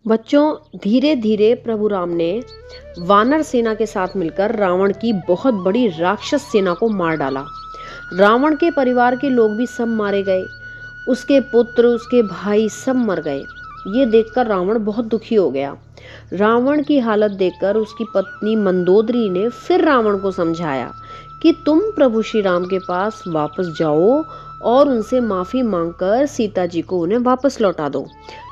बच्चों, धीरे धीरे प्रभु राम ने वानर सेना के साथ मिलकर रावण की बहुत बड़ी राक्षस सेना को मार डाला। रावण के परिवार के लोग भी सब मारे गए। उसके पुत्र, उसके भाई सब मर गए। ये देखकर रावण बहुत दुखी हो गया। रावण की हालत देखकर उसकी पत्नी मंदोदरी ने फिर रावण को समझाया कि तुम प्रभु श्री राम के पास वापस जाओ और उनसे माफी मांगकर सीता जी को उन्हें वापस लौटा दो।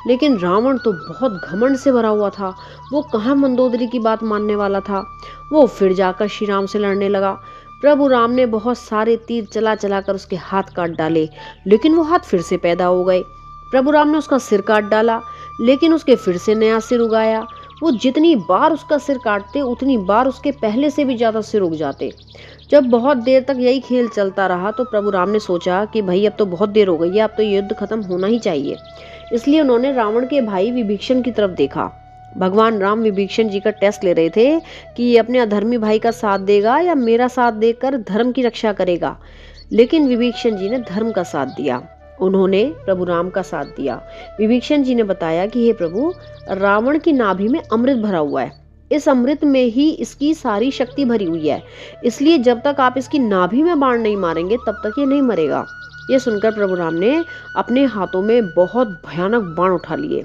लेकिन रावण तो बहुत घमंड से भरा हुआ था। वो कहाँ मंदोदरी की बात मानने वाला था। वो फिर जाकर श्री राम से लड़ने लगा। प्रभु राम ने बहुत सारे तीर चला चला कर उसके हाथ काट डाले, लेकिन वो हाथ फिर से पैदा हो गए। प्रभु राम ने उसका सिर काट डाला, लेकिन उसके फिर से नया सिर उगाया। वो जितनी बार उसका सिर काटते, उतनी बार उसके पहले से भी ज्यादा सिर उग जाते। जब बहुत देर तक यही खेल चलता रहा तो प्रभु राम ने सोचा कि भाई अब तो बहुत देर हो गई है, अब तो ये युद्ध खत्म होना ही चाहिए। इसलिए उन्होंने रावण के भाई विभीषण की तरफ देखा। भगवान राम विभीषण जी का टेस्ट ले रहे थे कि ये अपने अधर्मी भाई का साथ देगा या मेरा साथ देकर धर्म की रक्षा करेगा। लेकिन विभीषण जी ने धर्म का साथ दिया। उन्होंने प्रभु राम का साथ दिया। विभीषण जी ने बताया कि हे प्रभु, रावण की नाभि में अमृत भरा हुआ है। इस अमृत में ही इसकी सारी शक्ति भरी हुई है। इसलिए जब तक आप इसकी नाभि में बाण नहीं मारेंगे तब तक ये नहीं मरेगा। ये सुनकर प्रभु राम ने अपने हाथों में बहुत भयानक बाण उठा लिए।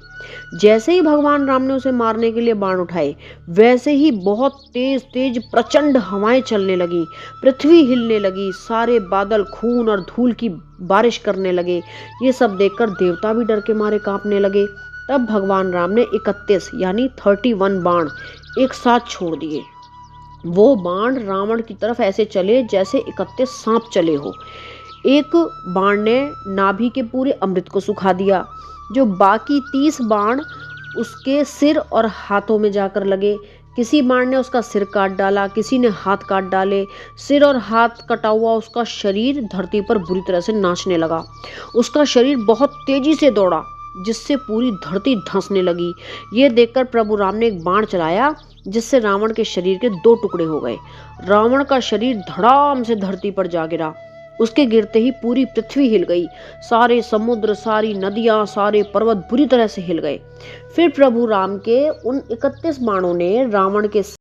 जैसे ही भगवान राम ने उसे मारने के लिए बाण उठाए, वैसे ही बहुत तेज तेज प्रचंड हवाएं चलने लगी। पृथ्वी हिलने लगी। सारे बादल खून और धूल की बारिश करने लगे। ये सब देखकर देवता भी डर के मारे कांपने लगे। तब भगवान राम ने 31 यानी 31 बाण एक साथ छोड़ दिए। वो बाण रावण की तरफ ऐसे चले जैसे 31 सांप चले हो। एक बाण ने नाभि के पूरे अमृत को सुखा दिया। जो बाकी 30 बाण उसके सिर और हाथों में जाकर लगे। किसी बाण ने उसका सिर काट डाला, किसी ने हाथ काट डाले। सिर और हाथ कटा हुआ उसका शरीर धरती पर बुरी तरह से नाचने लगा। उसका शरीर बहुत तेजी से दौड़ा, जिससे पूरी धरती धंसने लगी। ये देखकर प्रभु राम ने एक बाण चलाया, जिससे रावण के शरीर के 2 टुकड़े हो गए। रावण का शरीर धड़ाम से धरती पर जा गिरा। उसके गिरते ही पूरी पृथ्वी हिल गई। सारे समुद्र, सारी नदियां, सारे पर्वत बुरी तरह से हिल गए। फिर प्रभु राम के उन 31 बाणों ने रावण के